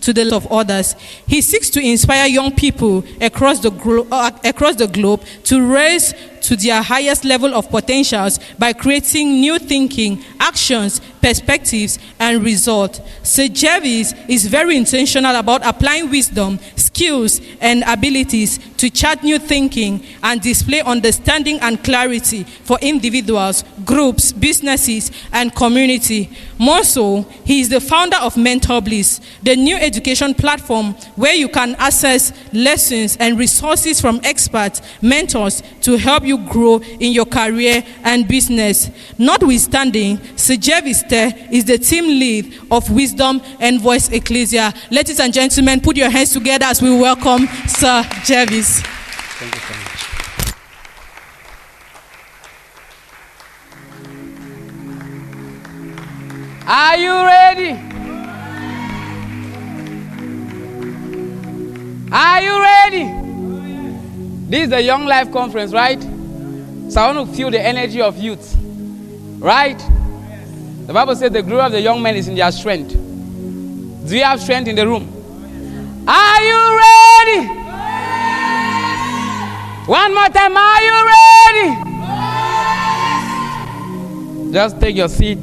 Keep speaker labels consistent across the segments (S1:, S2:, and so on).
S1: to the lives of others. He seeks to inspire young people across the globe to raise to their highest level of potentials by creating new thinking, actions, perspectives, and results. 𝗧𝗏𝗧𝗏 is very intentional about applying wisdom, skills, and abilities to chart new thinking and display understanding and clarity for individuals, groups, businesses, and community. More so, he is the founder of Mentor Bliss, the new education platform where you can access lessons and resources from experts, mentors to help you grow in your career and business. Notwithstanding, 𝗧𝗏𝗧𝗏 is the team lead of Wisdom Envoys Ecclesia. Ladies and gentlemen, put your hands together as we welcome Sir 𝗧𝗏𝗧𝗏.
S2: Thank you so much. Are you ready? Are you ready? This is the Young Life Conference, right? So I want to feel the energy of youth, right? The Bible says the glory of the young men is in their strength. Do you have strength in the room? Are you ready? One more time, are you ready? Just take your seat.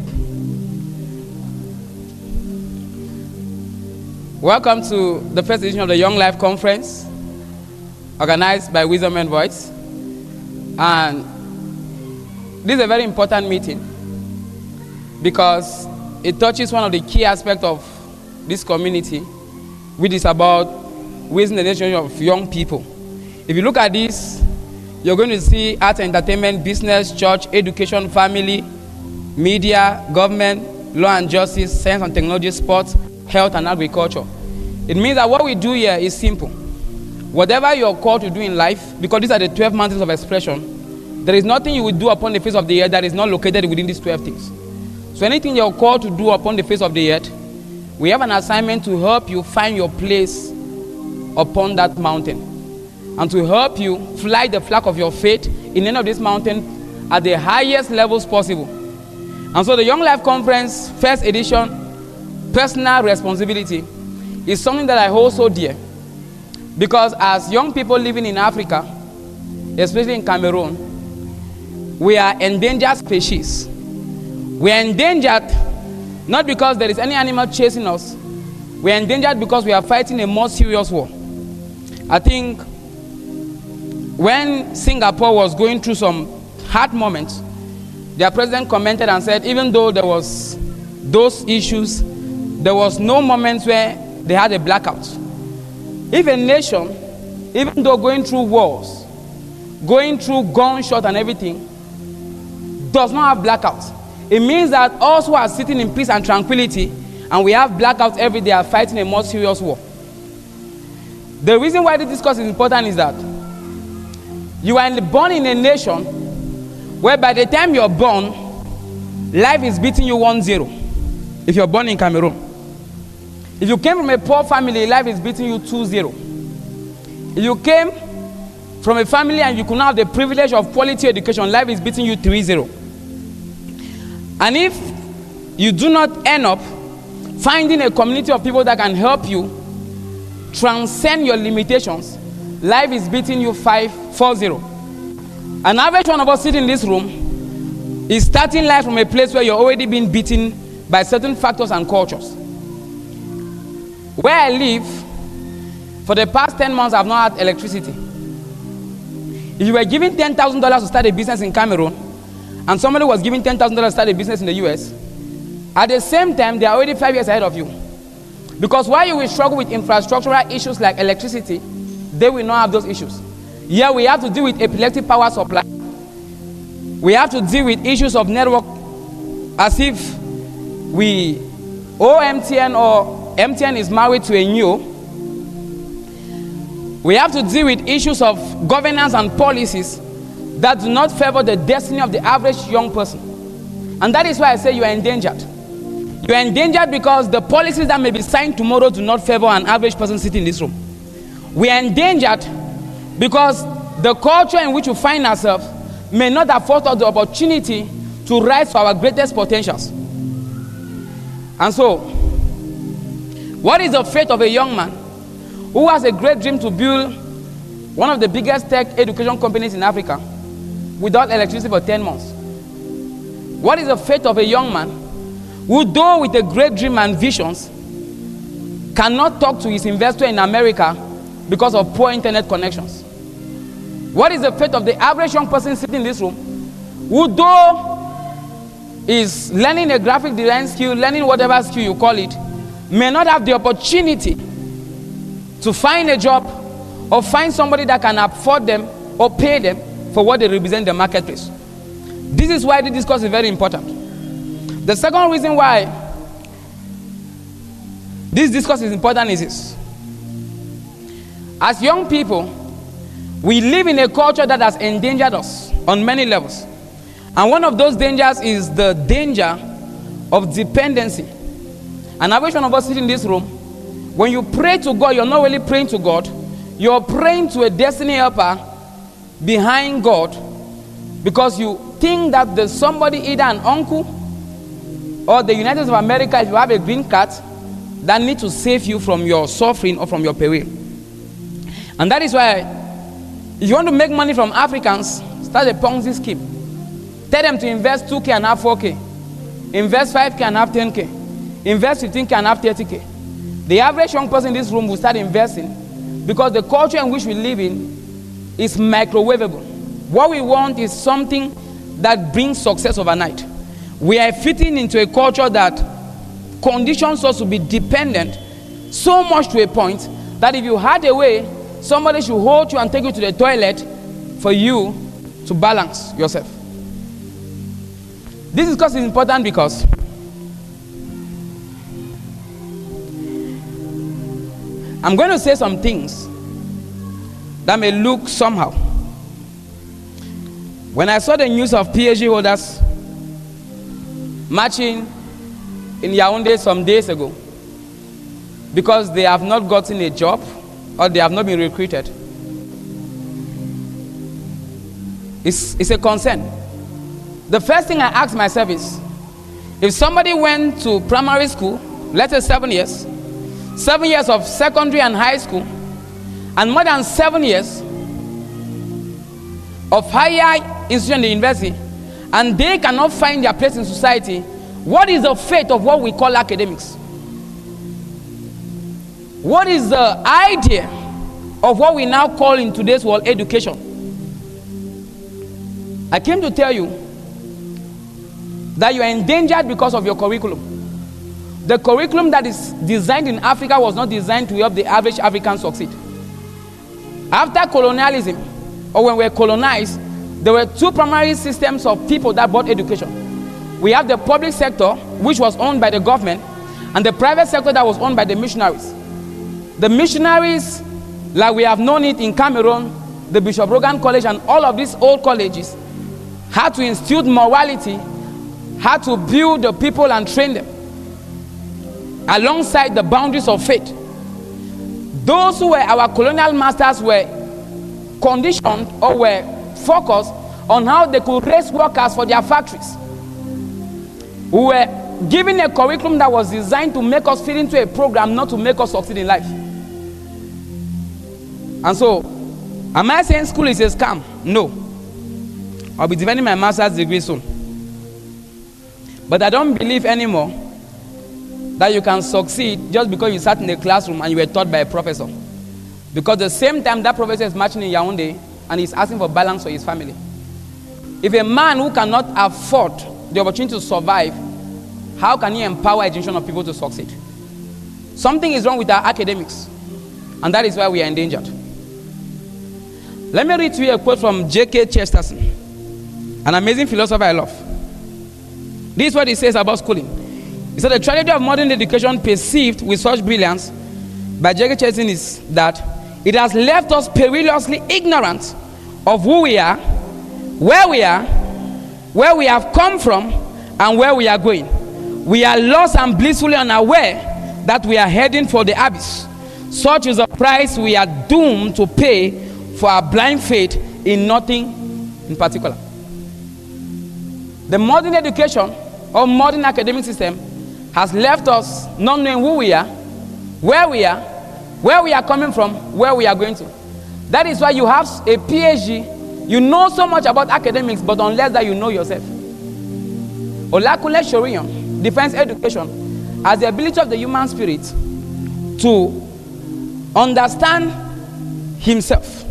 S2: Welcome to the first edition of the Young Life Conference, organized by Wisdom Envoys. And this is a very important meeting because it touches one of the key aspects of this community, which is about raising the nation of young people. If you look at this, you're going to see art and entertainment, business, church, education, family, media, government, law and justice, science and technology, sports, health and agriculture. It means that what we do here is simple. Whatever you're called to do in life, because these are the 12 mountains of expression, there is nothing you will do upon the face of the earth that is not located within these 12 things. So anything you're called to do upon the face of the earth, we have an assignment to help you find your place upon that mountain and to help you fly the flag of your faith in any of these mountains at the highest levels possible. And so the Young Life Conference, first edition, personal responsibility, is something that I hold so dear. Because as young people living in Africa, especially in Cameroon, we are endangered species. We are endangered not because there is any animal chasing us. We are endangered because we are fighting a more serious war. I think when Singapore was going through some hard moments, their president commented and said, even though there was those issues, there was no moments where they had a blackout. If a nation, even though going through wars, going through gunshot and everything, does not have blackouts, it means that us who are sitting in peace and tranquility, and we have blackouts every day, are fighting a more serious war. The reason why this discourse is important is that you are born in a nation where by the time you're born, life is beating you 1-0. If you're born in Cameroon. If you came from a poor family, life is beating you 2-0. If you came from a family and you could not have the privilege of quality education, life is beating you 3-0. And if you do not end up finding a community of people that can help you transcend your limitations, life is beating you 4-0. An average one of us sitting in this room is starting life from a place where you're already being beaten by certain factors and cultures. Where I live, for the past 10 months, I've not had electricity. If you were given $10,000 to start a business in Cameroon, and somebody was giving $10,000 to start a business in the US, at the same time, they are already 5 years ahead of you. Because while you will struggle with infrastructural issues like electricity, they will not have those issues. Here we have to deal with epileptic power supply. We have to deal with issues of network as if we owe MTN or MTN is married to a new. We have to deal with issues of governance and policies that do not favor the destiny of the average young person. And that is why I say you are endangered. You are endangered because the policies that may be signed tomorrow do not favor an average person sitting in this room. We are endangered because the culture in which we find ourselves may not afford us the opportunity to rise to our greatest potentials. And so, What is the fate of a young man who has a great dream to build one of the biggest tech education companies in Africa without electricity for 10 months? What is the fate of a young man who, though with a great dream and visions, cannot talk to his investor in America because of poor internet connections? What is the fate of the average young person sitting in this room who, though is learning a graphic design skill, learning whatever skill you call it, may not have the opportunity to find a job or find somebody that can afford them or pay them for what they represent in the marketplace? This is why this discourse is very important. The second reason why this discourse is important is this. As young people, we live in a culture that has endangered us on many levels. And one of those dangers is the danger of dependency. And average one of us sitting in this room, when you pray to God, you're not really praying to God. You're praying to a destiny helper behind God, because you think that there's somebody, either an uncle or the United States of America, if you have a green card, that need to save you from your suffering or from your peril. And that is why, if you want to make money from Africans, start a Ponzi scheme. Tell them to invest 2K and have 4K. Invest 5K and have 10K. Invest 15K and have 30K. The average young person in this room will start investing because the culture in which we live in is microwavable. What we want is something that brings success overnight. We are fitting into a culture that conditions us to be dependent so much to a point that if you had a way, somebody should hold you and take you to the toilet for you to balance yourself. This discourse is important because I'm going to say some things that may look somehow. When I saw the news of PhD holders marching in Yaoundé some days ago because they have not gotten a job or they have not been recruited, it's a concern. The first thing I ask myself is, if somebody went to primary school, let's say 7 years, 7 years of secondary and high school, and more than 7 years of higher institution in the university, and they cannot find their place in society, what is the fate of what we call academics? What is the idea of what we now call in today's world education? I came to tell you that you are endangered because of your curriculum. The curriculum that is designed in Africa was not designed to help the average African succeed. After colonialism, or when we were colonized, there were two primary systems of people that bought education. We have the public sector, which was owned by the government, and the private sector that was owned by the missionaries. The missionaries, like we have known it in Cameroon, the Bishop Rogan College, and all of these old colleges, had to instill morality, had to build the people and train them alongside the boundaries of faith. Those who were our colonial masters were conditioned or were focused on how they could raise workers for their factories. We were given a curriculum that was designed to make us fit into a program, not to make us succeed in life. And so, am I saying school is a scam? No. I'll be defending my master's degree soon. But I don't believe anymore that you can succeed just because you sat in the classroom and you were taught by a professor. Because the same time that professor is marching in Yaoundé and he's asking for balance for his family. If a man who cannot afford the opportunity to survive, how can he empower a generation of people to succeed? Something is wrong with our academics, and that is why we are endangered. Let me read to you a quote from 𝗘𝗤𝗨𝗜𝗥𝗠, an amazing philosopher I love. This is what he says about schooling. He said, the tragedy of modern education perceived with such brilliance by 𝗘𝗤𝗨𝗜𝗥𝗠 is that it has left us perilously ignorant of who we are, where we have come from, and where we are going. We are lost and blissfully unaware that we are heading for the abyss. Such is the price we are doomed to pay for our blind faith in nothing in particular. The modern education or modern academic system has left us not knowing who we are, where we are coming from, where we are going to. That is why you have a PhD. You know so much about academics, but unless that you know yourself. 𝗧𝗥𝗔𝗡𝗗𝗏 defines education as the ability of the human spirit to understand himself,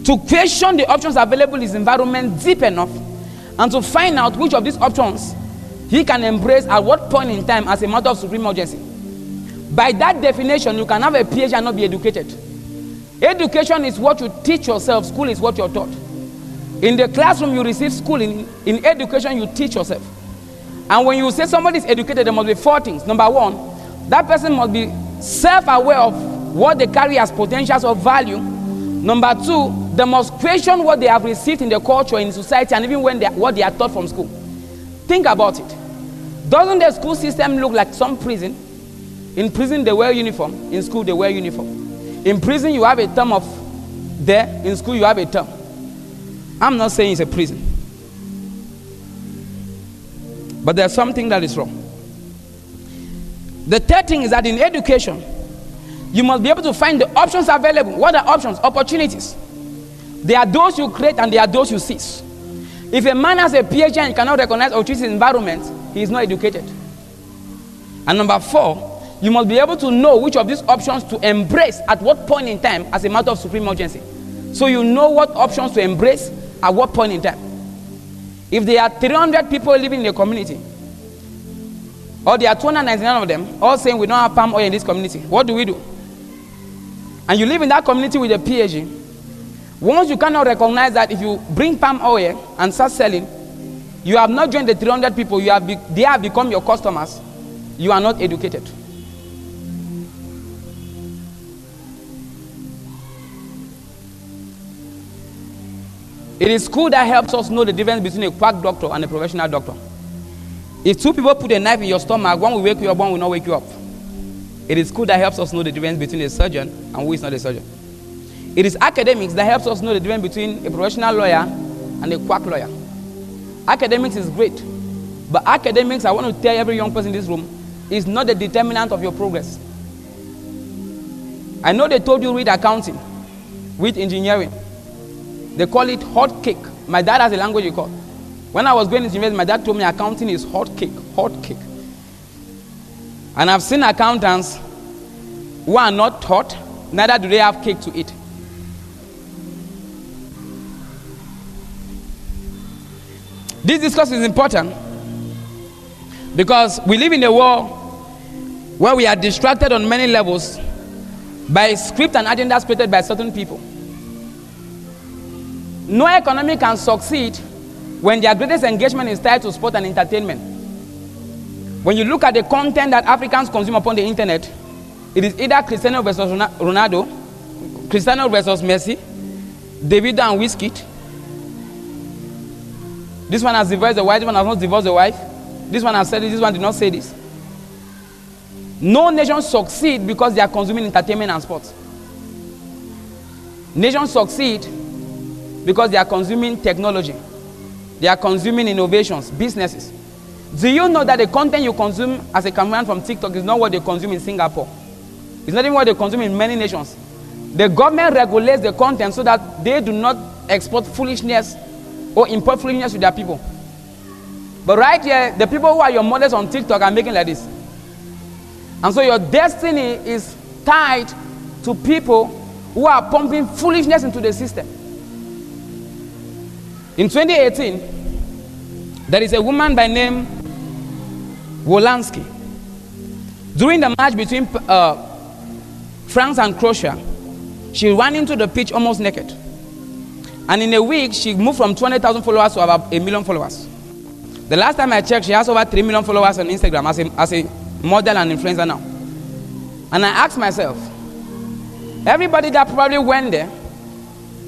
S2: to question the options available in his environment deep enough, and to find out which of these options he can embrace at what point in time as a matter of supreme urgency. By that definition, you can have a PhD and not be educated. Education is what you teach yourself. School is what you're taught. In the classroom, you receive schooling. In education, you teach yourself. And when you say somebody is educated, there must be 4 things. Number 1, that person must be self-aware of what they carry as potentials of value. Number 2, they must question what they have received in the culture, in society, and even what they are taught from school. Think about it. Doesn't the school system look like some prison? In prison, they wear uniform. In school, they wear uniform. In prison, you have a term of there. In school, you have a term. I'm not saying it's a prison. But there's something that is wrong. The third thing is that in education, you must be able to find the options available. What are options? Opportunities. There are those you create and there are those you seize. If a man has a PhD and cannot recognize or choose his environment, he is not educated. And number 4, you must be able to know which of these options to embrace at what point in time as a matter of supreme urgency. So you know what options to embrace at what point in time. If there are 300 people living in a community, or there are 299 of them, all saying we don't have palm oil in this community, what do we do? And you live in that community with a PhD. Once you cannot recognize that if you bring palm oil and start selling, you have not joined the 300 people, they have become your customers, you are not educated. It is school that helps us know the difference between a quack doctor and a professional doctor. If 2 people put a knife in your stomach, one will wake you up, one will not wake you up. It is school that helps us know the difference between a surgeon and who is not a surgeon. It is academics that helps us know the difference between a professional lawyer and a quack lawyer. Academics is great, but academics, I want to tell every young person in this room, is not the determinant of your progress. I know they told you read accounting, read engineering. They call it hot cake. My dad has a language he called. When I was going to university, my dad told me accounting is hot cake, hot cake. And I've seen accountants who are not hot, neither do they have cake to eat. This discourse is important because we live in a world where we are distracted on many levels by script and agendas created by certain people. No economy can succeed when their greatest engagement is tied to sport and entertainment. When you look at the content that Africans consume upon the internet, it is either Cristiano versus Ronaldo, Cristiano versus Messi, Davido and Wizkid. This one has divorced the wife, this one has not divorced the wife. This one has said this one did not say this. No nation succeed because they are consuming entertainment and sports. Nations succeed because they are consuming technology. They are consuming innovations, businesses. Do you know that the content you consume as a cameraman from TikTok is not what they consume in Singapore? It's not even what they consume in many nations. The government regulates the content so that they do not export foolishness or import foolishness to their people. But right here, the people who are your models on TikTok are making like this. And so your destiny is tied to people who are pumping foolishness into the system. In 2018, there is a woman by name Wolanski. During the match between France and Croatia, she ran into the pitch almost naked. And in a week, she moved from 200,000 followers to about 1 million followers. The last time I checked, she has over 3 million followers on Instagram as a model and influencer now. And I asked myself, everybody that probably went there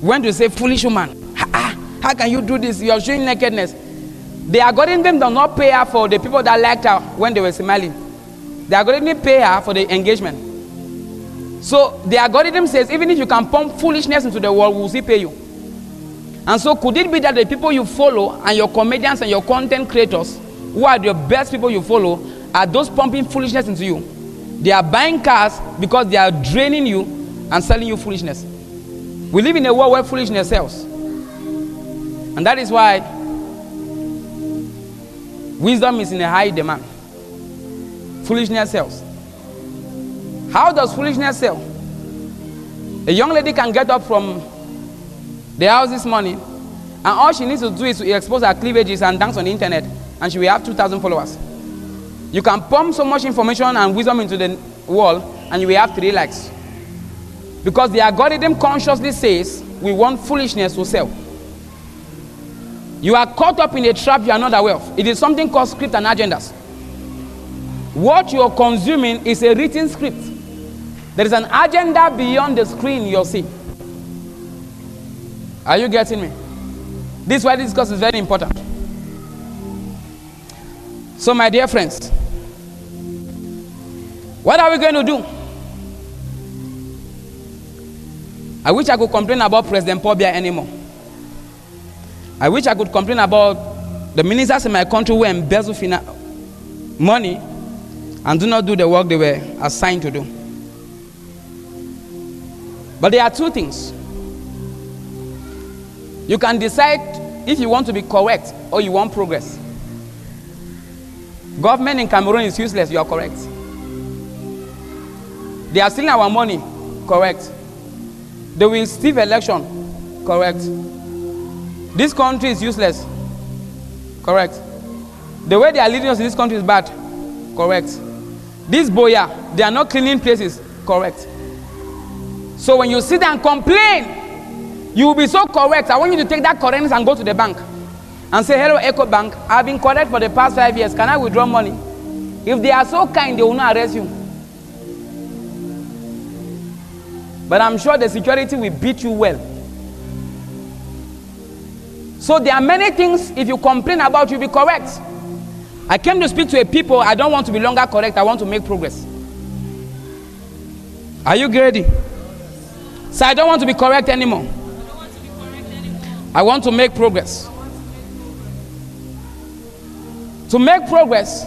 S2: went to say, foolish woman, how can you do this? You are showing nakedness. The algorithm does not pay her for the people that liked her when they were smiling. The algorithm pay her for the engagement. So the algorithm says, even if you can pump foolishness into the world, we will still pay you. And so could it be that the people you follow and your comedians and your content creators, who are the best people you follow, are those pumping foolishness into you? They are buying cars because they are draining you and selling you foolishness. We live in a world where foolishness sells. And that is why wisdom is in a high demand. Foolishness sells. How does foolishness sell? A young lady can get up from the house this morning, and all she needs to do is to expose her cleavages and dance on the internet, and she will have 2,000 followers. You can pump so much information and wisdom into the world, and you will have 3 likes. Because the algorithm consciously says we want foolishness to sell. You are caught up in a trap you are not aware of. It is something called script and agendas. What you are consuming is a written script. There is an agenda beyond the screen you're seeing. Are you getting me? This is why this course is very important. So, my dear friends, what are we going to do? I wish I could complain about President 𝗘𝗨𝗦𝗣 anymore. I wish I could complain about the ministers in my country who embezzle money and do not do the work they were assigned to do. But there are 2 things. You can decide if you want to be correct or you want progress. Government in Cameroon is useless, you are correct. They are stealing our money, correct. They will steal election, correct. This country is useless, correct. The way they are leading us in this country is bad, correct. This boya, they are not cleaning places, correct. So when you sit there and complain, you will be so correct. I want you to take that correctness and go to the bank and say, hello, Eco Bank, I've been correct for the past 5 years. Can I withdraw money? If they are so kind, they will not arrest you. But I'm sure the security will beat you well. So there are many things, if you complain about, you'll be correct. I came to speak to a people, I don't want to be longer correct, I want to make progress. Are you ready? So I don't want to be correct anymore. I want to make progress. To make progress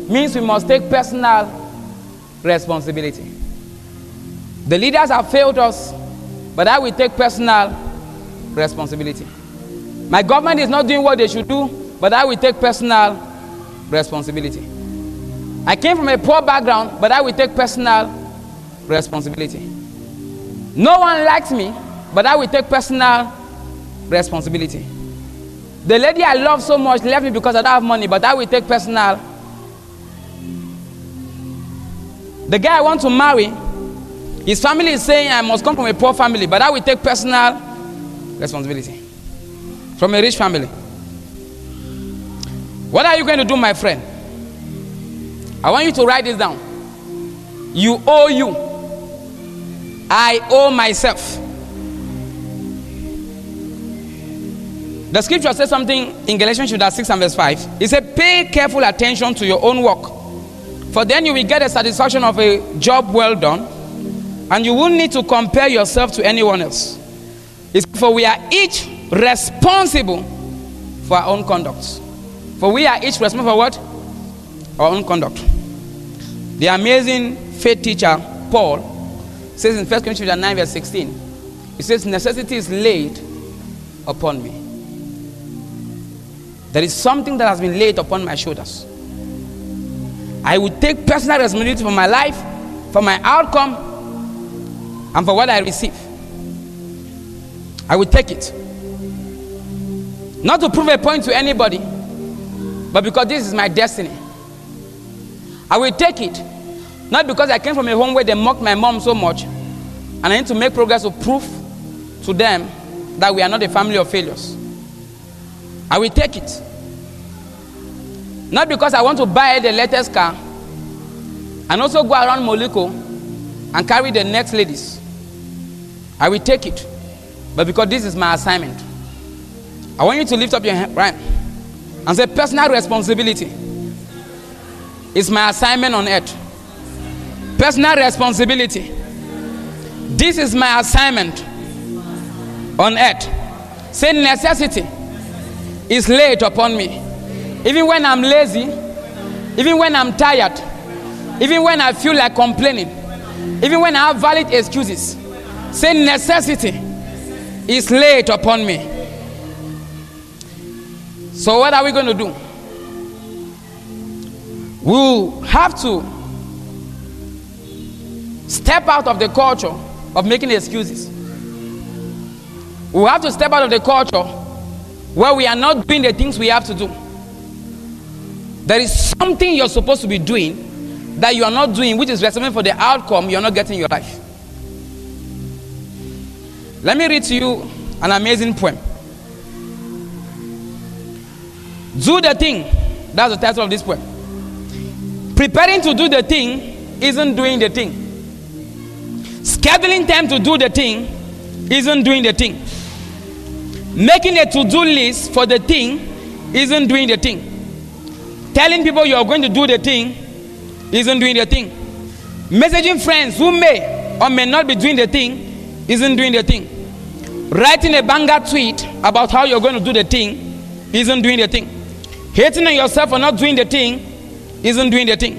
S2: means we must take personal responsibility. The leaders have failed us, but I will take personal responsibility. My government is not doing what they should do, but I will take personal responsibility. I came from a poor background, but I will take personal responsibility. No one likes me, but I will take personal responsibility. The lady I love so much left me because I don't have money, but I will take personal. The guy I want to marry, his family is saying I must come from a poor family, but I will take personal responsibility. From a rich family. What are you going to do, my friend? I want you to write this down. You owe you. I owe myself. The scripture says something in Galatians chapter 6 and verse 5. It said, pay careful attention to your own work, for then you will get a satisfaction of a job well done, and you won't need to compare yourself to anyone else. It's for we are each responsible for our own conduct. For we are each responsible for what? Our own conduct. The amazing faith teacher, Paul, says in 1 Corinthians chapter 9 verse 16, he says, necessity is laid upon me. There is something that has been laid upon my shoulders. I will take personal responsibility for my life, for my outcome, and for what I receive. I will take it. Not to prove a point to anybody, but because this is my destiny. I will take it. Not because I came from a home where they mocked my mom so much, and I need to make progress to prove to them that we are not a family of failures. I will take it. Not because I want to buy the latest car and also go around Moliko and carry the next ladies. I will take it. But because this is my assignment. I want you to lift up your hand and say, personal responsibility is my assignment on earth. Personal responsibility. This is my assignment on earth. Say, necessity is laid upon me. Even when I'm lazy, even when I'm tired, Even when I feel like complaining, even when I have valid excuses, say necessity is laid upon me. So what are we going to do? We'll have to step out of the culture of making excuses. We'll have to step out of the culture where we are not doing the things we have to do. There is something you're supposed to be doing that you are not doing, which is responsible for the outcome you're not getting in your life. Let me read to you an amazing poem. Do the thing. That's the title of this poem. Preparing to do the thing isn't doing the thing. Scheduling time to do the thing isn't doing the thing. Making a to-do list for the thing isn't doing the thing. Telling people you are going to do the thing isn't doing the thing. Messaging friends who may or may not be doing the thing isn't doing the thing. Writing a banger tweet about how you're going to do the thing isn't doing the thing. Hating on yourself for not doing the thing isn't doing the thing.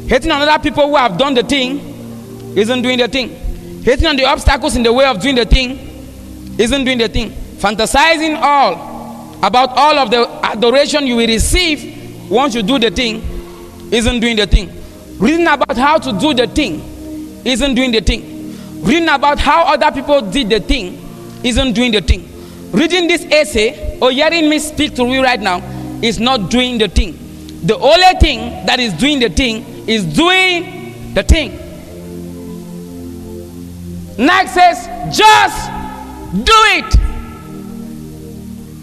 S2: Hating on other people who have done the thing isn't doing the thing. Hating on the obstacles in the way of doing the thing isn't doing the thing. Fantasizing about all of the adoration you will receive once you do the thing isn't doing the thing. Reading about how to do the thing isn't doing the thing. Reading about how other people did the thing isn't doing the thing. Reading this essay or hearing me speak to you right now is not doing the thing. The only thing that is doing the thing is doing the thing. Nike says, just do it.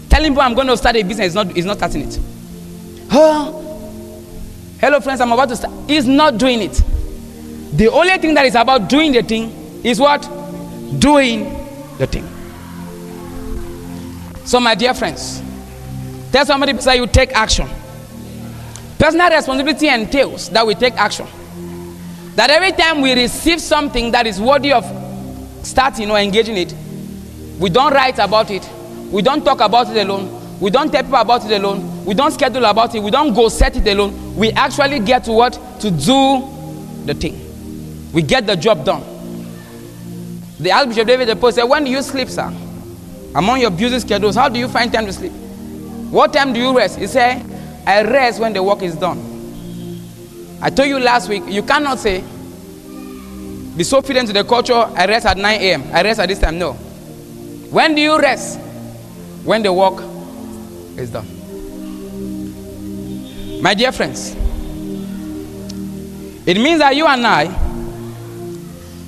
S2: Telling people I'm going to start a business is not starting it. Hello friends, I'm about to start. He's not doing it. The only thing that is about doing the thing is what? Doing the thing. So my dear friends, tell somebody beside you, take action. Personal responsibility entails that we take action. That every time we receive something that is worthy of starting or engaging it, we don't write about it, we don't talk about it alone, we don't tell people about it alone, we don't schedule about it, we don't go set it alone. We actually get to what? To do the thing. We get the job done. The Archbishop David the Post said, when do you sleep, sir? Among your busy schedules, how do you find time to sleep? What time do you rest? He said, I rest when the work is done. I told you last week, you cannot say, be so fit into the culture, I rest at 9 a.m. I rest at this time. No. When do you rest? When the work is done. My dear friends, it means that you and I,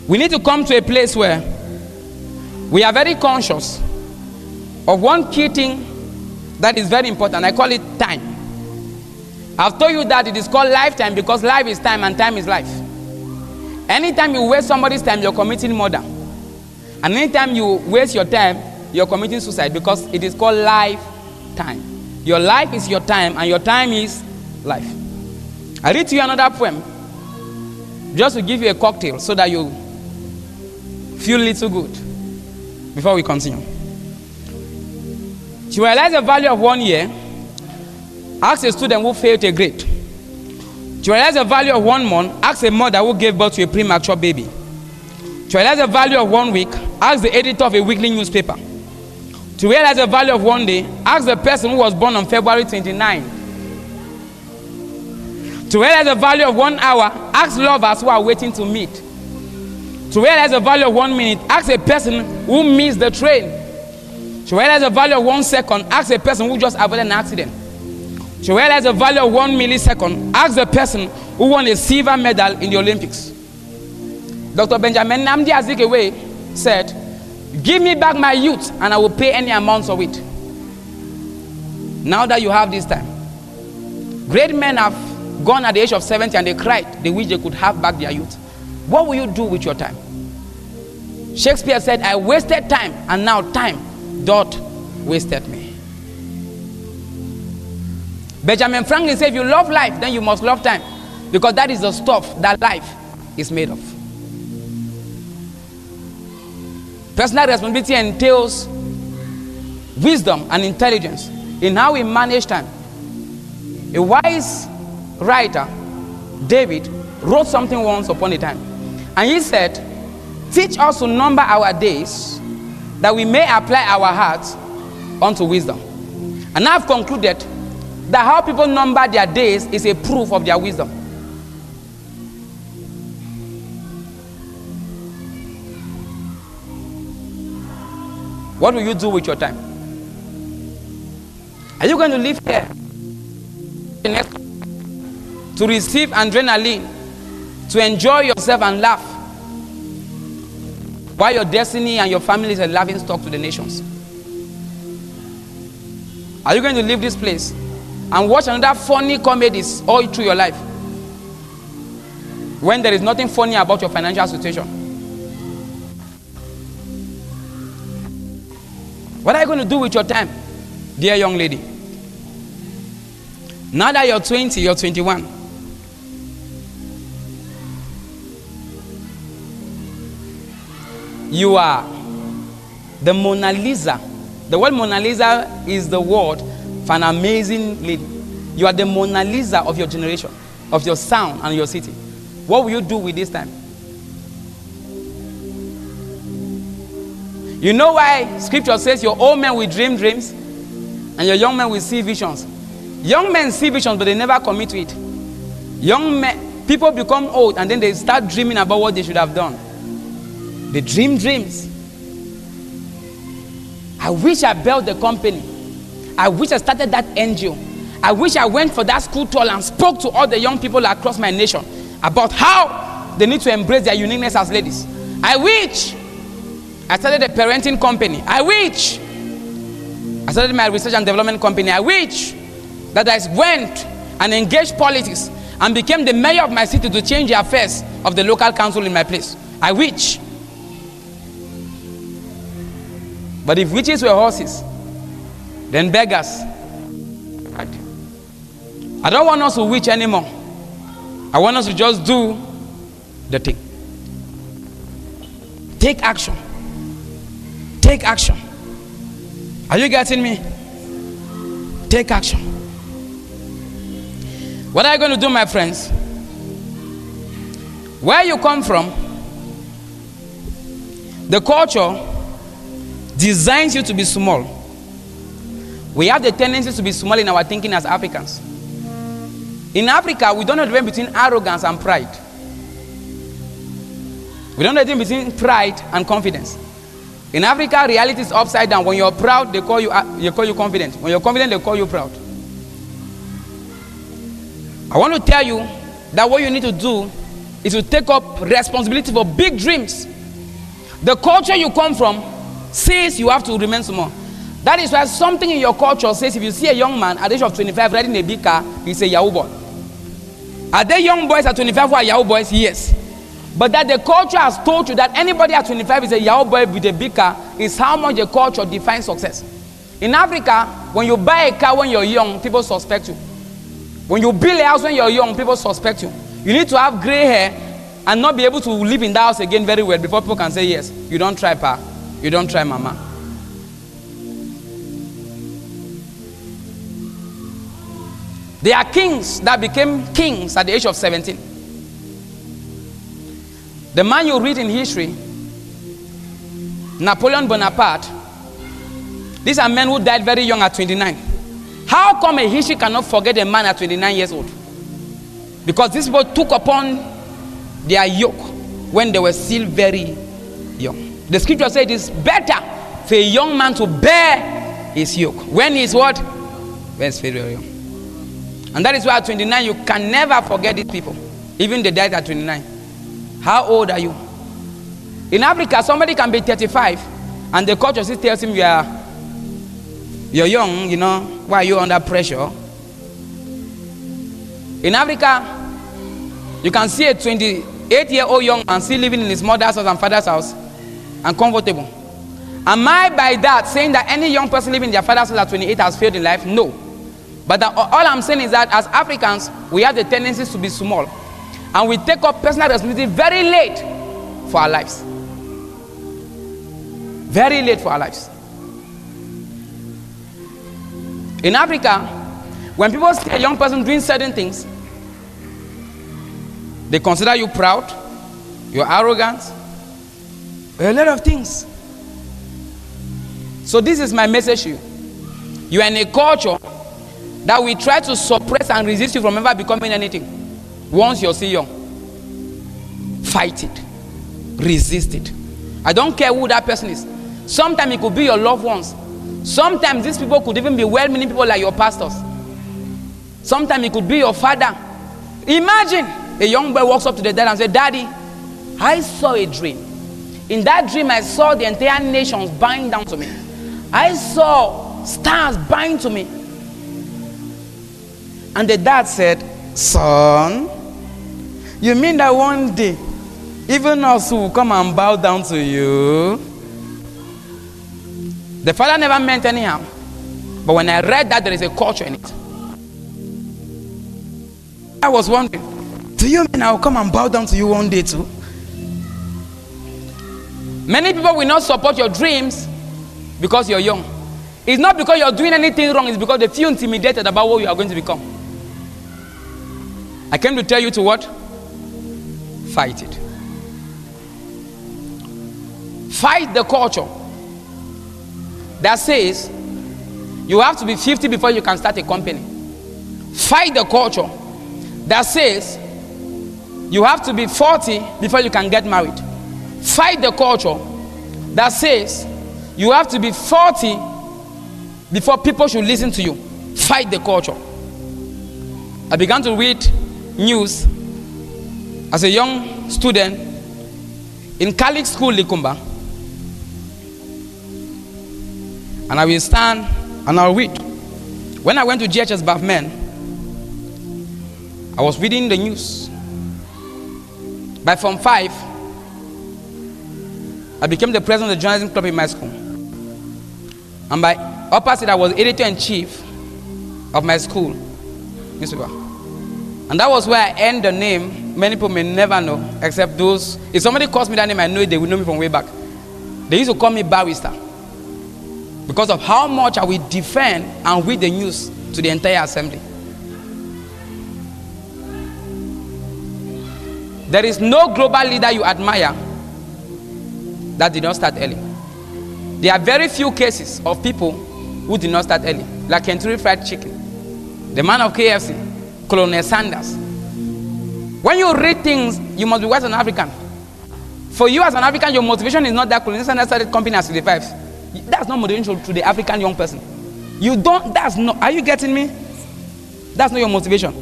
S2: we need to come to a place where we are very conscious of one key thing that is very important. I call it time. I've told you that it is called lifetime because life is time and time is life. Anytime you waste somebody's time, you're committing murder. And anytime you waste your time, you're committing suicide because it is called lifetime. Your life is your time and your time is life. I read to you another poem just to give you a cocktail so that you feel a little good before we continue. To realize the value of 1 year, ask a student who failed a grade. To realize the value of 1 month, ask a mother who gave birth to a premature baby. To realize the value of 1 week, ask the editor of a weekly newspaper. To realize the value of 1 day, ask the person who was born on February 29. To realize the value of 1 hour, ask lovers who are waiting to meet. To realize the value of 1 minute, ask a person who missed the train. To realize the value of 1 second, ask a person who just avoided an accident. To realize the value of 1 millisecond, ask the person who won a silver medal in the Olympics. Dr. Benjamin Nnamdi Azikiwe said, give me back my youth and I will pay any amount of it. Now that you have this time, great men have gone at the age of 70 and they cried. They wish they could have back their youth. What will you do with your time? Shakespeare said, I wasted time and now time doth wasted me. Benjamin Franklin said, if you love life, then you must love time. Because that is the stuff that life is made of. Personal responsibility entails wisdom and intelligence in how we manage time. A wise writer, David, wrote something once upon a time. And he said, teach us to number our days, that we may apply our hearts unto wisdom. And I've concluded that how people number their days is a proof of their wisdom. What will you do with your time? Are you going to live here to receive adrenaline, to enjoy yourself and laugh, while your destiny and your family is a laughing stock to the nations? Are you going to leave this place and watch another funny comedies all through your life, when there is nothing funny about your financial situation? What are you going to do with your time, dear young lady? Now that you're 20, you're 21. You are the Mona Lisa. The word Mona Lisa is the word for an amazing lady. You are the Mona Lisa of your generation, of your sound and your city. What will you do with this time? You know why scripture says your old men will dream dreams and your young men will see visions? Young men see visions, but they never commit to it. Young men, people become old and then they start dreaming about what they should have done. They dream dreams. I wish I built the company. I wish I started that NGO. I wish I went for that school tour and spoke to all the young people across my nation about how they need to embrace their uniqueness as ladies. I wish I started a parenting company. I wish I started my research and development company. I wish that I went and engaged politics and became the mayor of my city to change the affairs of the local council in my place. I wish. But if witches were horses, then beggars. I don't want us to witch anymore. I want us to just do the thing. Take action. Take action. Are you getting me? Take action. What are you going to do, my friends? Where you come from, the culture designs you to be small. We have the tendency to be small in our thinking as Africans. In Africa, we don't know the difference between arrogance and pride. We don't know the difference between pride and confidence. In Africa, reality is upside down. When you're proud, they call you confident. When you're confident, they call you proud. I want to tell you that what you need to do is to take up responsibility for big dreams. The culture you come from says you have to remain small. That is why something in your culture says if you see a young man at the age of 25 riding a big car, he's a Yahoo boy. Are there young boys at 25 who are Yahoo boys? Yes. But that the culture has told you that anybody at 25 is a Yahoo boy with a big car is how much the culture defines success. In Africa, when you buy a car when you're young, people suspect you. When you build a house when you're young, people suspect you. You need to have gray hair and not be able to live in that house again very well before people can say, yes, you don't try, pa. You don't try, mama. There are kings that became kings at the age of 17. The man you read in history, Napoleon Bonaparte, these are men who died very young at 29. How come a history cannot forget a man at 29 years old? Because these people took upon their yoke when they were still very young. The scripture says it is better for a young man to bear his yoke. When he's what? When he's very young. And that is why at 29 you can never forget these people. Even they died at 29. How old are you? In Africa, somebody can be 35 and the culture still tells him you're young, you know, why are you under pressure? In Africa, you can see a 28-year-old young man still living in his mother's house and father's house and comfortable. Am I by that saying that any young person living in their father's house at 28 has failed in life? No. But all I'm saying is that as Africans, we have the tendencies to be small. And we take up personal responsibility very late for our lives. Very late for our lives. In Africa, when people see a young person doing certain things, They consider you proud, you're arrogant, a lot of things. So this is my message to you. You are in a culture that will try to suppress and resist you from ever becoming anything. Once you're still young, fight it, resist it. I don't care who that person is. Sometimes it could be your loved ones. Sometimes these people could even be well-meaning people like your pastors. Sometimes it could be your father. Imagine a young boy walks up to the dad and says, "Daddy, I saw a dream. In that dream, I saw the entire nations bowing down to me. I saw stars bowing to me." And the dad said, "Son, you mean that one day, even us will come and bow down to you?" The father never meant any harm. But when I read that, there is a culture in it. I was wondering, do you mean I will come and bow down to you one day too? Many people will not support your dreams because you're young. It's not because you're doing anything wrong. It's because they feel intimidated about what you are going to become. I came to tell you to what? Fight it. Fight the culture that says you have to be 50 before you can start a company. Fight the culture that says you have to be 40 before you can get married. Fight the culture that says you have to be 40 before people should listen to you. Fight the culture. I began to read news as a young student in Catholic school, Likumba. And I will stand and I'll read. When I went to GHS Bafmen, I was reading the news. By Form 5, I became the president of the journalism club in my school. And by opposite, I was editor-in-chief of my school newspaper. And that was where I earned the name many people may never know, except those. If somebody calls me that name, I know they will know me from way back. They used to call me barrister because of how much I will defend and read the news to the entire assembly. There is no global leader you admire that did not start early. There are very few cases of people who did not start early, like Kentucky Fried Chicken, the man of KFC, Colonel Sanders. When you read things, you must be Western African. For you as an African, your motivation is not that Colonel Sanders started company at 65. That's not motivation to the African young person. You don't, that's not, are you getting me? That's not your motivation.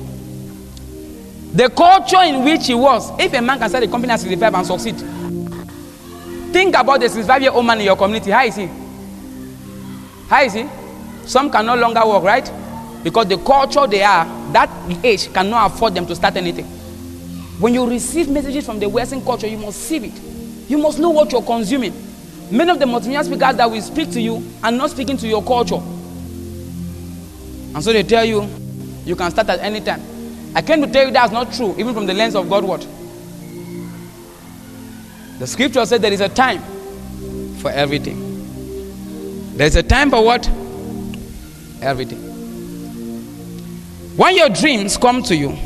S2: The culture in which he was, if a man can start a company at 65 and succeed, think about the 65-year-old man in your community. How is he? How is he? Some can no longer work, right? Because the culture they are, that age cannot afford them to start anything. When you receive messages from the Western culture, you must see it. You must know what you're consuming. Many of the motivational speakers that will speak to you are not speaking to your culture. And so they tell you, you can start at any time. I came to tell you that's not true, even from the lens of God's word. The scripture said there is a time for everything. There is a time for what? Everything. When your dreams come to you,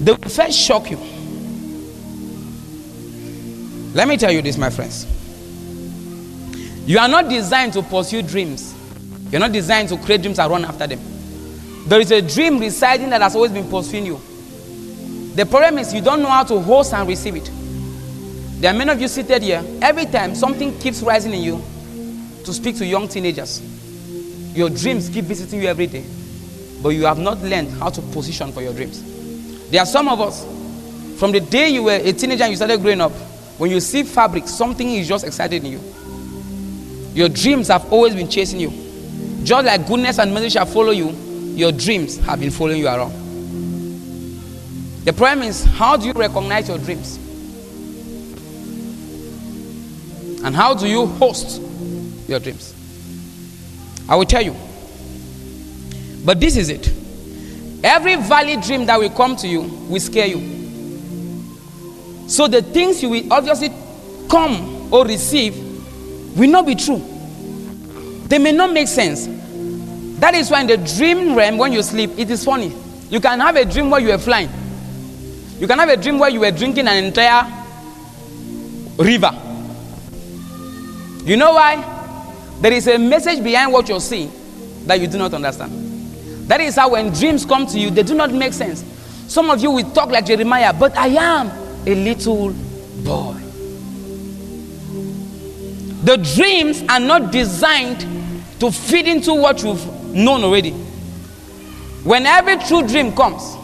S2: they will first shock you. Let me tell you this, my friends. You are not designed to pursue dreams. You're not designed to create dreams and run after them. There is a dream residing that has always been pursuing you. The problem is you don't know how to host and receive it. There are many of you seated here. Every time something keeps rising in you to speak to young teenagers. Your dreams keep visiting you every day. But you have not learned how to position for your dreams. There are some of us, from the day you were a teenager and you started growing up, when you see fabric, something is just excited in you. Your dreams have always been chasing you. Just like goodness and mercy shall follow you, your dreams have been following you around. The problem is, how do you recognize your dreams? And how do you host your dreams? I will tell you. But this is it. Every valid dream that will come to you will scare you. So the things you will obviously come or receive will not be true. They may not make sense. That is why in the dream realm, when you sleep, it is funny. You can have a dream where you are flying. You can have a dream where you were drinking an entire river. You know why? There is a message behind what you're seeing that you do not understand. That is how when dreams come to you, they do not make sense. Some of you will talk like Jeremiah, but I am a little boy. The dreams are not designed to fit into what you've known already. When every true dream comes,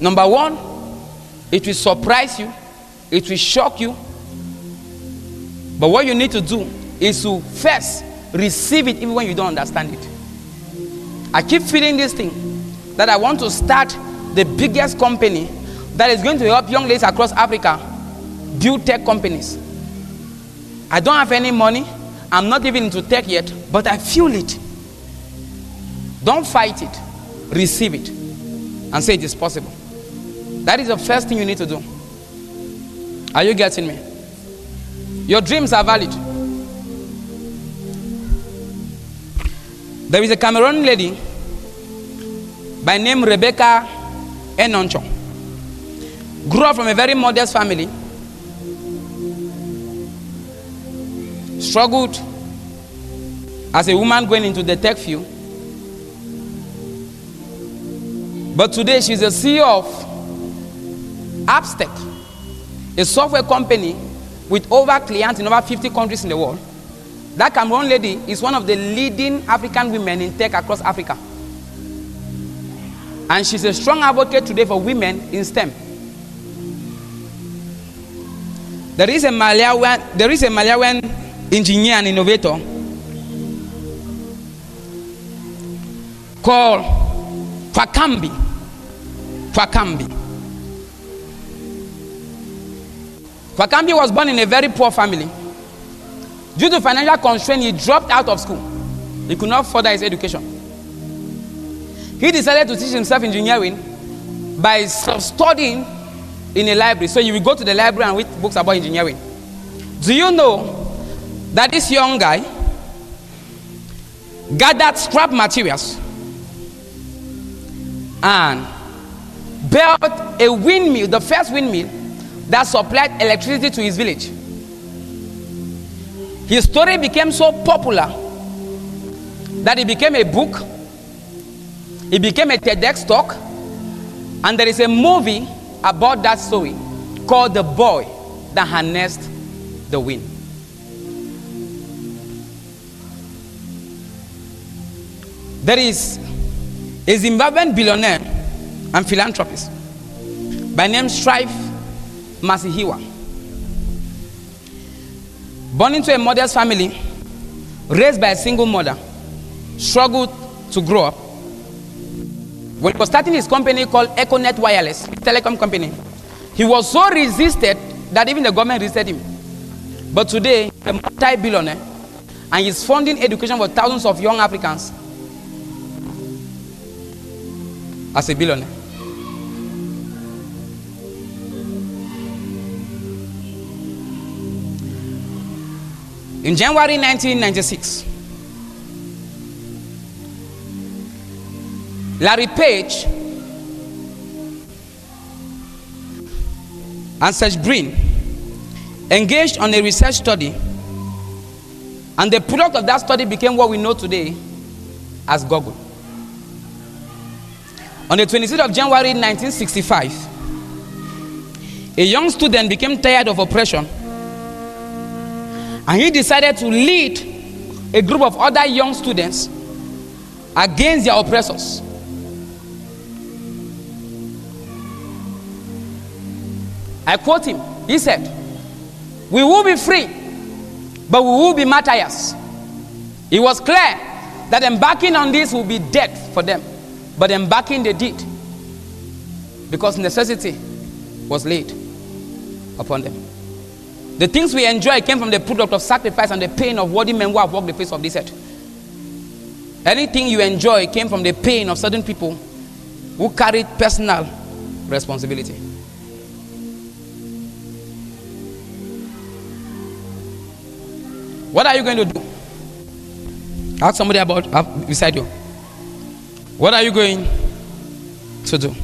S2: number one, it will surprise you, it will shock you. But what you need to do is to first receive it even when you don't understand it. I keep feeling this thing that I want to start the biggest company that is going to help young ladies across Africa build tech companies. I don't have any money. I'm not even into tech yet, but I feel it. Don't fight it. Receive it and say it is possible. That is the first thing you need to do. Are you getting me? Your dreams are valid. There is a Cameroonian lady by name Rebecca Enoncho. Grew up from a very modest family. Struggled as a woman going into the tech field. But today she's a CEO of 𝗧𝗥𝗔𝗡𝗏, a software company with over clients in over 50 countries in the world. That Cameroon lady is one of the leading African women in tech across Africa. And she's a strong advocate today for women in STEM. There is a Malawian engineer and innovator called 𝗧𝗥𝗡𝗏𝗥𝗡. 𝗧𝗧𝗏 was born in a very poor family. Due to financial constraint, he dropped out of school. He could not further his education. He decided to teach himself engineering by studying in a library. So you will go to the library and read books about engineering. Do you know that this young guy gathered scrap materials and built a windmill, the first windmill that supplied electricity to his village? His story became so popular that it became a book, it became a TEDx talk, and there is a movie about that story called The Boy That Harnessed the Wind. There is a Zimbabwean billionaire and philanthropist by name 𝗧𝗏𝗏𝗏. Born into a modest family, raised by a single mother, struggled to grow up. When he was starting his company called Econet Wireless, telecom company, he was so resisted that even the government resisted him. But today, he's a multi-billionaire, and he's funding education for thousands of young Africans as a billionaire. In January 1996, Larry Page and Sergey Brin engaged on a research study, and the product of that study became what we know today as Google. On the 26th of January 1965, a young student became tired of oppression, and he decided to lead a group of other young students against their oppressors. I quote him. He said, "We will be free, but we will be martyrs." It was clear that embarking on this will be death for them, but embarking they did, because necessity was laid upon them. The things we enjoy came from the product of sacrifice and the pain of worthy men who have walked the face of this earth. Anything you enjoy came from the pain of certain people who carried personal responsibility. What are you going to do? Ask somebody beside you. What are you going to do?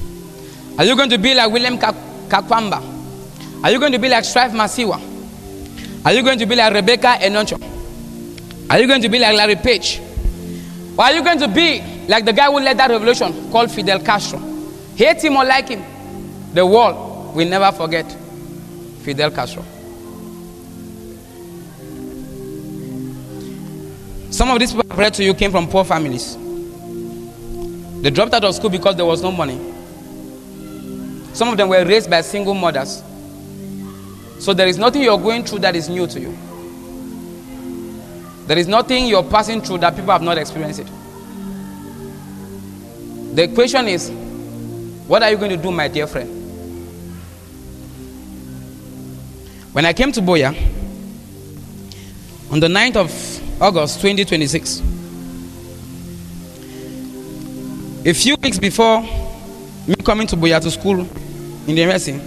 S2: Are you going to be like William Kakwamba? Are you going to be like Strife Masiwa? Are you going to be like Rebecca Enoncho? Are you going to be like Larry Page? Or are you going to be like the guy who led that revolution called Fidel Castro? Hate him or like him, the world will never forget Fidel Castro. Some of these people I've read to you came from poor families. They dropped out of school because there was no money. Some of them were raised by single mothers. So there is nothing you're going through that is new to you. There is nothing you're passing through that people have not experienced it. The question is, what are you going to do, my dear friend? When I came to Boya, on the 9th of August 2026, a few weeks before me coming to Boya to school in the university,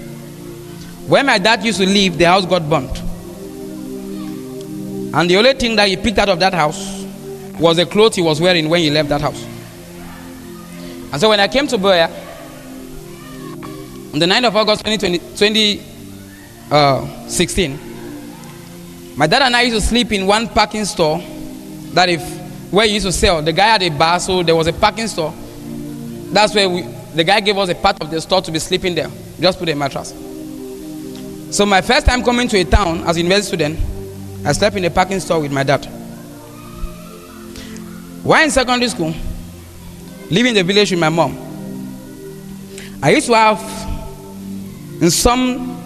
S2: where my dad used to live, the house got burnt. And the only thing that he picked out of that house was the clothes he was wearing when he left that house. And so when I came to Boya, on the 9th of August 2016, my dad and I used to sleep in one parking store that where he used to sell. The guy had a bar, so there was a parking store. That's where the guy gave us a part of the store to be sleeping there. Just put a mattress. So my first time coming to a town as a university student, I slept in a parking store with my dad. While in secondary school, living in the village with my mom, I used to have, in some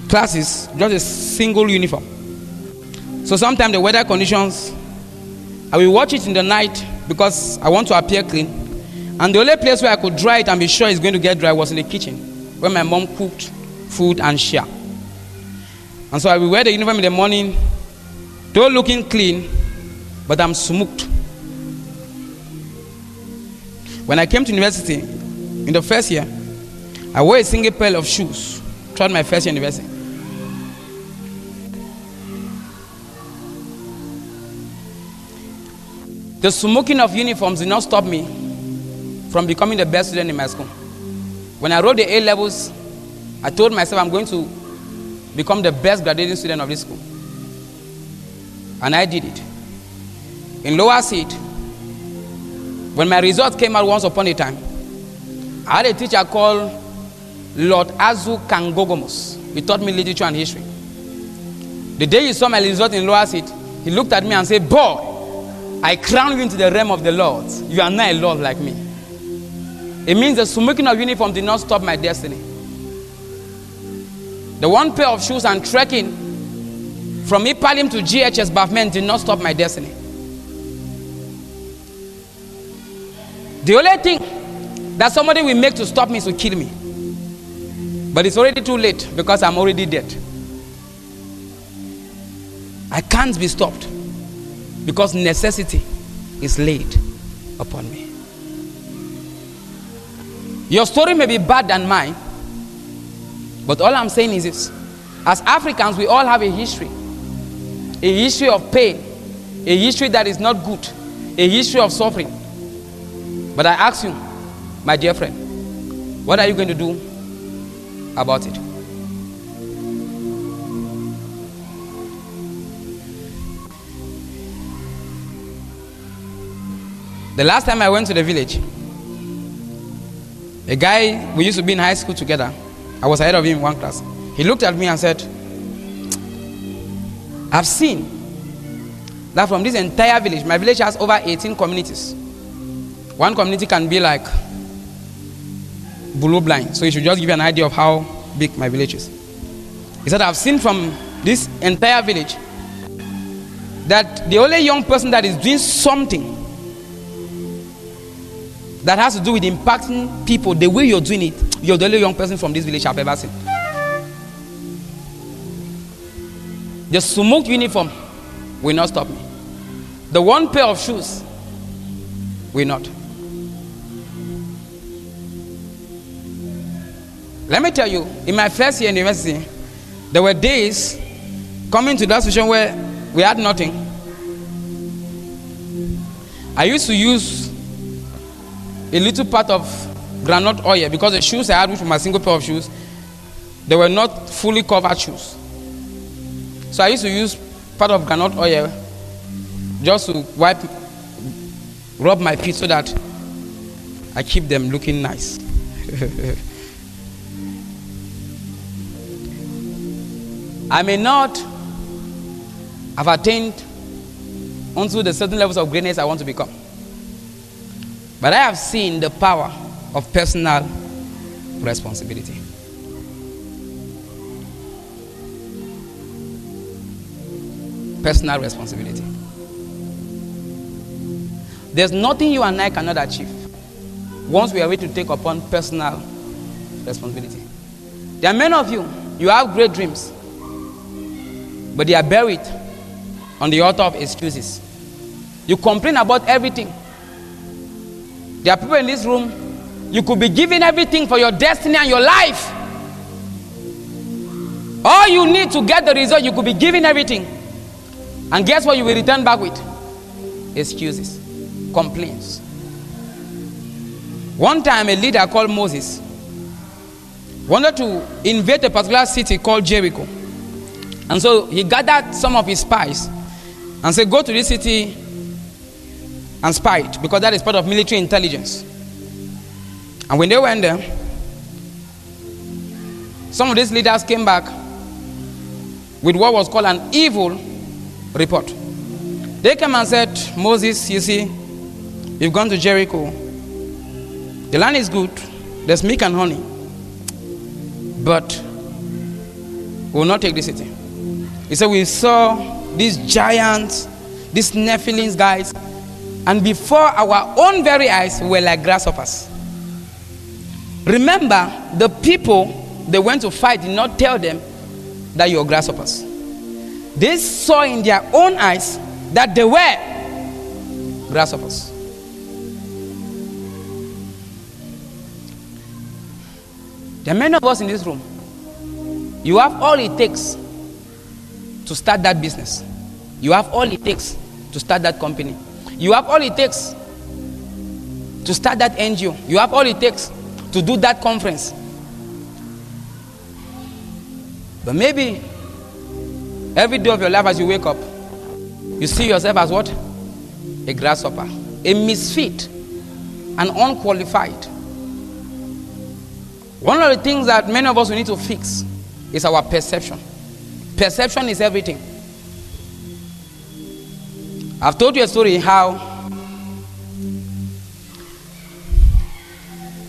S2: classes, just a single uniform. So sometimes the weather conditions, I will watch it in the night because I want to appear clean. And the only place where I could dry it and be sure it's going to get dry was in the kitchen, where my mom cooked food and share. And so I will wear the uniform in the morning, though looking clean, but I'm smoked. When I came to university, in the first year, I wore a single pair of shoes throughout my first year university. The smoking of uniforms did not stop me from becoming the best student in my school. When I wrote the A levels, I told myself I'm going to become the best graduating student of this school. And I did it. In lower seed, when my results came out once upon a time, I had a teacher called 𝗧𝗥𝗔𝗡𝗏𝗥𝗠. He taught me literature and history. The day he saw my result in lower seed, he looked at me and said, "Boy, I crown you into the realm of the Lord. You are not a Lord like me." It means the smoking of uniform did not stop my destiny. The one pair of shoes and trekking from Ipalim to GHS Bafmen did not stop my destiny. The only thing that somebody will make to stop me is to kill me. But it's already too late because I'm already dead. I can't be stopped because necessity is laid upon me. Your story may be bad than mine, but all I'm saying is this. As Africans, we all have a history of pain, a history that is not good, a history of suffering. But I ask you, my dear friend, what are you going to do about it? The last time I went to the village, a guy we used to be in high school together, I was ahead of him in one class. He looked at me and said, "I've seen that from this entire village, my village has over 18 communities. One community can be like Bulu Blind, so you should just give you an idea of how big my village is." He said, "I've seen from this entire village that the only young person that is doing something that has to do with impacting people the way you're doing it, you're the only young person from this village I've ever seen. The smoked uniform will not stop me. The one pair of shoes will not." Let me tell you, in my first year in university, there were days coming to that situation where we had nothing. I used to use a little part of groundnut oil because the shoes I had, which were my single pair of shoes, they were not fully covered shoes. So I used to use part of groundnut oil just to rub my feet so that I keep them looking nice. I may not have attained unto the certain levels of greatness I want to become, but I have seen the power of personal responsibility. Personal responsibility. There's nothing you and I cannot achieve once we are ready to take upon personal responsibility. There are many of you, you have great dreams, but they are buried on the altar of excuses. You complain about everything. There are people in this room, you could be giving everything for your destiny and your life. All you need to get the result, you could be giving everything. And guess what you will return back with? Excuses, complaints. One time a leader called Moses wanted to invade a particular city called Jericho. And so he gathered some of his spies and said, go to this city and spy it, because that is part of military intelligence. And when they went there, some of these leaders came back with what was called an evil report. They came and said, Moses, you see, you've gone to Jericho. The land is good. There's milk and honey. But we will not take the city. He said, we saw these giants, these Nephilims guys, and before our own very eyes, we were like grasshoppers. Remember, the people they went to fight did not tell them that you are grasshoppers. They saw in their own eyes that they were grasshoppers. There are many of us in this room. You have all it takes to start that business. You have all it takes to start that company. You have all it takes to start that NGO. You have all it takes to do that conference. But maybe every day of your life as you wake up, you see yourself as what? A grasshopper, a misfit, an unqualified. One of the things that many of us will need to fix is our perception. Perception is everything. I've told you a story how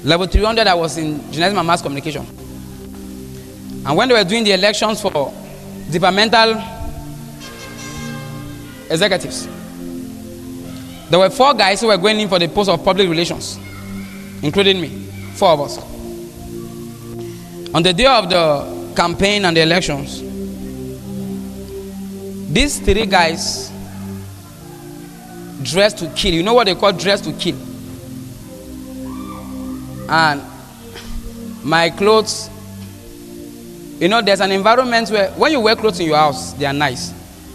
S2: level 300 I was in journalism and mass communication. And when they were doing the elections for departmental executives, there were 4 guys who were going in for the post of public relations, including me, 4 of us. On the day of the campaign and the elections, these 3 guys dressed to kill. You know what they call dress to kill? And my clothes, you know, there's an environment where when you wear clothes in your house, they are nice.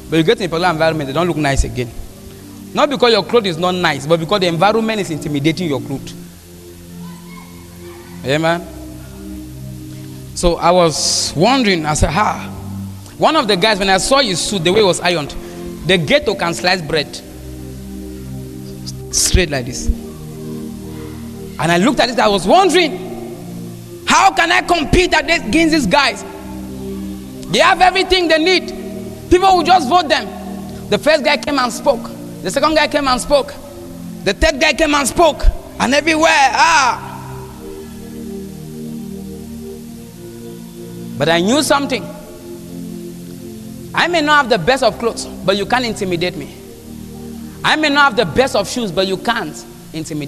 S2: But you get in a particular environment, they don't look nice again. Not because your clothes is not nice, but because the environment is intimidating your clothes. Amen. So I was wondering, I said, one of the guys, when I saw his suit, the way it was ironed, the ghetto can slice bread straight like this. And I looked at it, I was wondering, how can I compete against these guys? They have everything they need. People will just vote them. The first guy came and spoke. The second guy came and spoke. The third guy came and spoke. And everywhere, But I knew something. I may not have the best of clothes, but you can't intimidate me. I may not have the best of shoes, but you can't intimidate me.